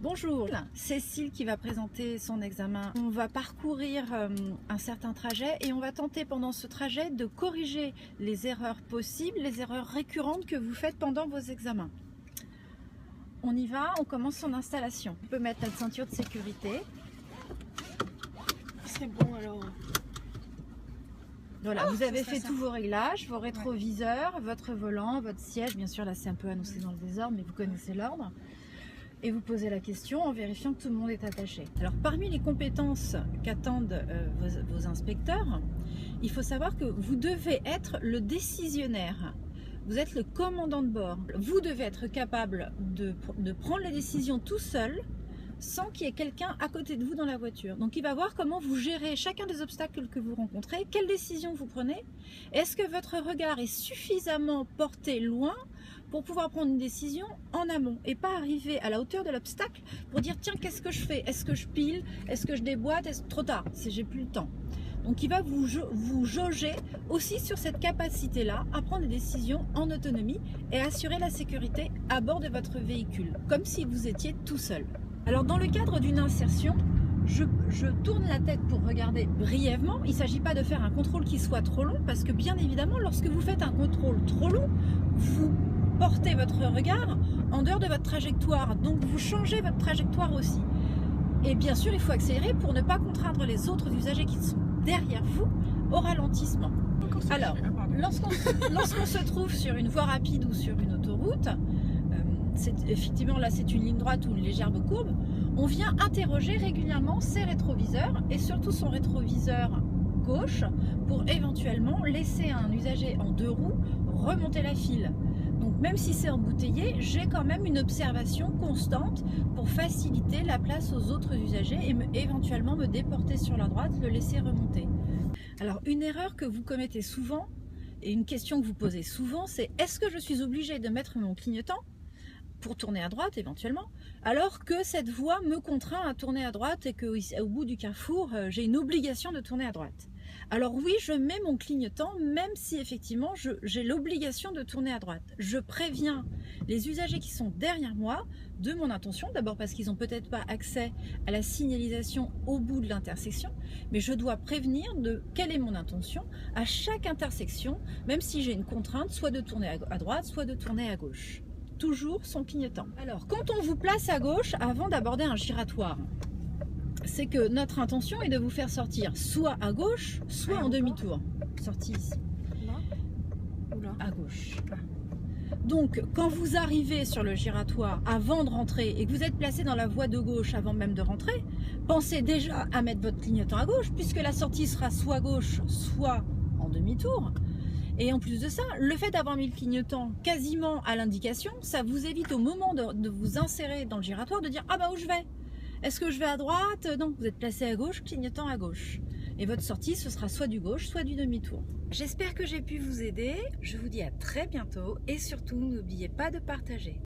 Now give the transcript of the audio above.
Bonjour, Cécile qui va présenter son examen. On va parcourir un certain trajet et on va tenter pendant ce trajet de corriger les erreurs possibles, les erreurs récurrentes que vous faites pendant vos examens. On y va, on commence son installation. On peut mettre notre ceinture de sécurité. C'est bon alors. Voilà, vous avez fait tous vos réglages, vos rétroviseurs, votre volant, votre siège. Bien sûr, là c'est un peu annoncé dans le désordre, mais vous connaissez l'ordre. Et vous posez la question en vérifiant que tout le monde est attaché. Alors parmi les compétences qu'attendent vos inspecteurs, il faut savoir que vous devez être le décisionnaire. Vous êtes le commandant de bord. Vous devez être capable de prendre les décisions tout seul, sans qu'il y ait quelqu'un à côté de vous dans la voiture. Donc il va voir comment vous gérez chacun des obstacles que vous rencontrez, quelles décisions vous prenez, est-ce que votre regard est suffisamment porté loin pour pouvoir prendre une décision en amont et pas arriver à la hauteur de l'obstacle pour dire tiens, qu'est-ce que je fais, est-ce que je pile, est-ce que je déboîte, trop tard, si j'ai plus le temps. Donc il va vous jauger aussi sur cette capacité-là à prendre des décisions en autonomie et assurer la sécurité à bord de votre véhicule, comme si vous étiez tout seul. Alors dans le cadre d'une insertion, je tourne la tête pour regarder brièvement. Il ne s'agit pas de faire un contrôle qui soit trop long, parce que bien évidemment, lorsque vous faites un contrôle trop long, vous portez votre regard en dehors de votre trajectoire, donc vous changez votre trajectoire aussi. Et bien sûr, il faut accélérer pour ne pas contraindre les autres usagers qui sont derrière vous au ralentissement. Alors, lorsqu'on se trouve sur une voie rapide ou sur une autoroute, effectivement là c'est une ligne droite ou une légère courbe, on vient interroger régulièrement ses rétroviseurs et surtout son rétroviseur gauche pour éventuellement laisser un usager en deux roues remonter la file. Donc même si c'est embouteillé, j'ai quand même une observation constante pour faciliter la place aux autres usagers et éventuellement me déporter sur la droite, le laisser remonter. Alors une erreur que vous commettez souvent et une question que vous posez souvent, c'est est-ce que je suis obligée de mettre mon clignotant pour tourner à droite éventuellement, alors que cette voie me contraint à tourner à droite et qu'au bout du carrefour, j'ai une obligation de tourner à droite. Alors oui, je mets mon clignotant, même si effectivement j'ai l'obligation de tourner à droite. Je préviens les usagers qui sont derrière moi de mon intention, d'abord parce qu'ils n'ont peut-être pas accès à la signalisation au bout de l'intersection, mais je dois prévenir de quelle est mon intention à chaque intersection, même si j'ai une contrainte, soit de tourner à droite, soit de tourner à gauche. Toujours son clignotant. Alors, quand on vous place à gauche avant d'aborder un giratoire, c'est que notre intention est de vous faire sortir soit à gauche, soit en demi-tour. Sortie ici. Là. À gauche. Donc, quand vous arrivez sur le giratoire avant de rentrer et que vous êtes placé dans la voie de gauche avant même de rentrer, pensez déjà à mettre votre clignotant à gauche, puisque la sortie sera soit à gauche, soit en demi-tour. Et en plus de ça, le fait d'avoir mis le clignotant quasiment à l'indication, ça vous évite au moment de vous insérer dans le giratoire de dire « Ah bah où je vais ? Est-ce que je vais à droite ? Non, vous êtes placé à gauche, clignotant à gauche. » Et votre sortie, ce sera soit du gauche, soit du demi-tour. J'espère que j'ai pu vous aider. Je vous dis à très bientôt et surtout, n'oubliez pas de partager.